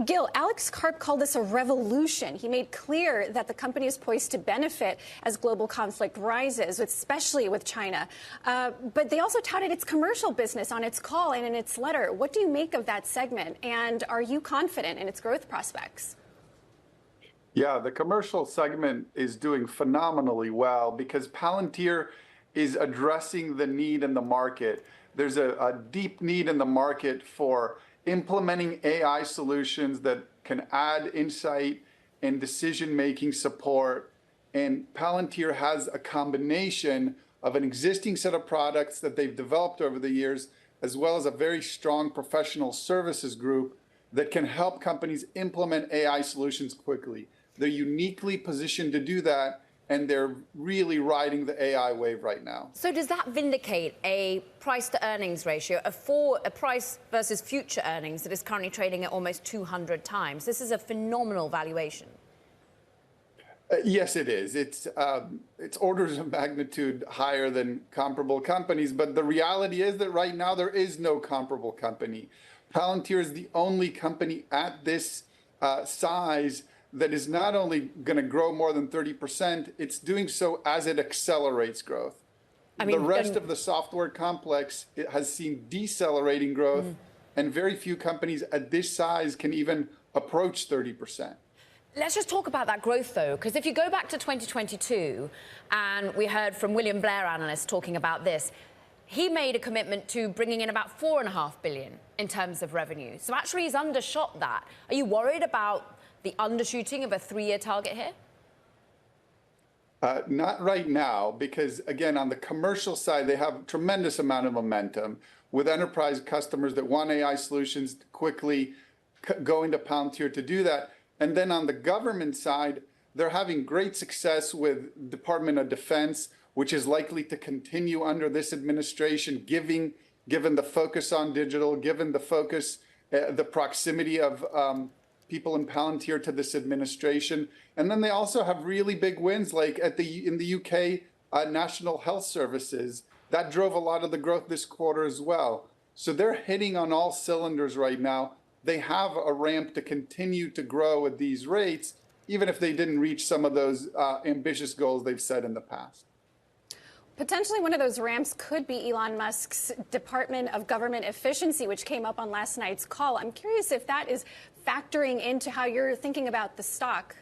Gil, Alex Karp called this a revolution. He made clear that the company is poised to benefit as global conflict rises, especially with China. But they also touted its commercial business on its call and in its letter. What do you make of that segment? And are you confident in its growth prospects? Yeah, the commercial segment is doing phenomenally well because Palantir is addressing the need in the market. There's a deep need in the market for implementing AI solutions that can add insight and decision-making support. And Palantir has a combination of an existing set of products that they've developed over the years, as well as a very strong professional services group that can help companies implement AI solutions quickly. They're uniquely positioned to do that, and they're really riding the AI wave right now. So does that vindicate a price-to-earnings ratio, a price versus future earnings that is currently trading at almost 200 times? This is a phenomenal valuation. Yes, it is. It's orders of magnitude higher than comparable companies, but the reality is that right now there is no comparable company. Palantir is the only company at this size that is not only going to grow more than 30%, it's doing so as it accelerates growth. The rest of the software complex has seen decelerating growth, and very few companies at this size can even approach 30%. Let's just talk about that growth, though, because if you go back to 2022, and we heard from William Blair analysts talking about this, he made a commitment to bringing in about $4.5 billion in terms of revenue. So actually, he's undershot that. Are you worried about the undershooting of a 3-year target here? Not right now, because again, on the commercial side, they have a tremendous amount of momentum with enterprise customers that want AI solutions to quickly go into Palantir to do that. And then on the government side, they're having great success with Department of Defense, which is likely to continue under this administration, given the focus on digital, given the focus, the proximity of people in Palantir to this administration. And then they also have really big wins, like in the UK, National Health Services. That drove a lot of the growth this quarter as well. So they're hitting on all cylinders right now. They have a ramp to continue to grow at these rates, even if they didn't reach some of those ambitious goals they've set in the past. Potentially one of those ramps could be Elon Musk's Department of Government Efficiency, which came up on last night's call. I'm curious if that is factoring into how you're thinking about the stock.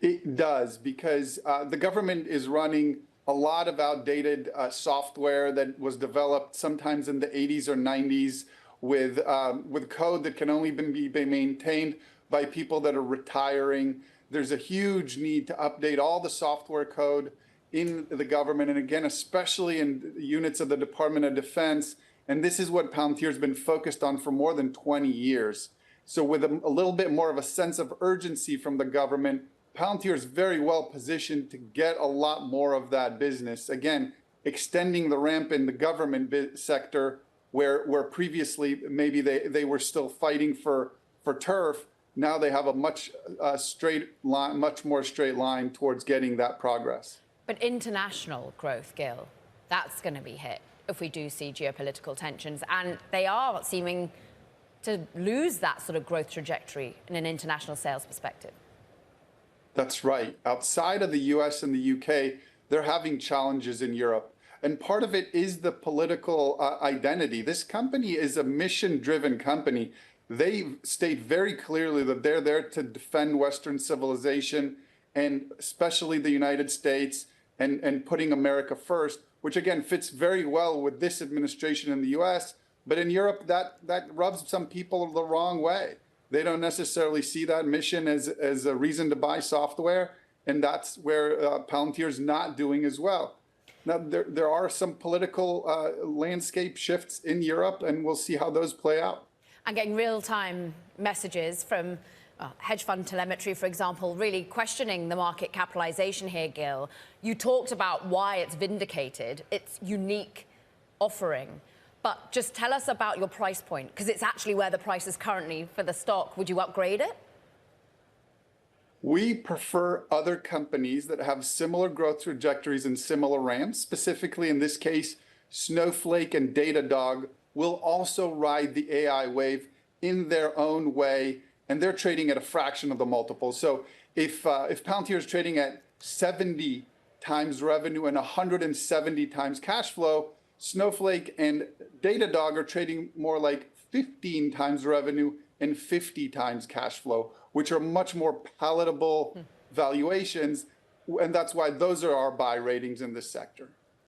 It does, because the government is running a lot of outdated software that was developed sometimes in the 80s or 90s with code that can only be maintained by people that are retiring. There's a huge need to update all the software code in the government, and again, especially in units of the Department of Defense. And this is what Palantir has been focused on for more than 20 years. So with a little bit more of a sense of urgency from the government, Palantir is very well positioned to get a lot more of that business. Again, extending the ramp in the government sector, where previously maybe they were still fighting for turf. Now they have a much more straight line towards getting that progress. But international growth, Gil, that's going to be hit if we do see geopolitical tensions. And they are seeming to lose that sort of growth trajectory in an international sales perspective. That's right. Outside of the US and the UK, they're having challenges in Europe. And part of it is the political identity. This company is a mission-driven company. They state very clearly that they're there to defend Western civilization, and especially the United States, and putting America first, which again fits very well with this administration in the US. But in Europe, that rubs some people the wrong way. They don't necessarily see that mission as a reason to buy software, and that's where Palantir is not doing as well. Now, there are some political landscape shifts in Europe, and we'll see how those play out. I'm getting real-time messages from hedge fund telemetry, for example, really questioning the market capitalization here, Gil. You talked about why it's vindicated, its unique offering. But just tell us about your price point, because it's actually where the price is currently for the stock. Would you upgrade it? We prefer other companies that have similar growth trajectories and similar ramps. Specifically, in this case, Snowflake and Datadog will also ride the AI wave in their own way, and they're trading at a fraction of the multiple. So if Palantir is trading at 70 times revenue and 170 times cash flow, Snowflake and Datadog are trading more like 15 times revenue and 50 times cash flow, which are much more palatable valuations. And that's why those are our buy ratings in this sector.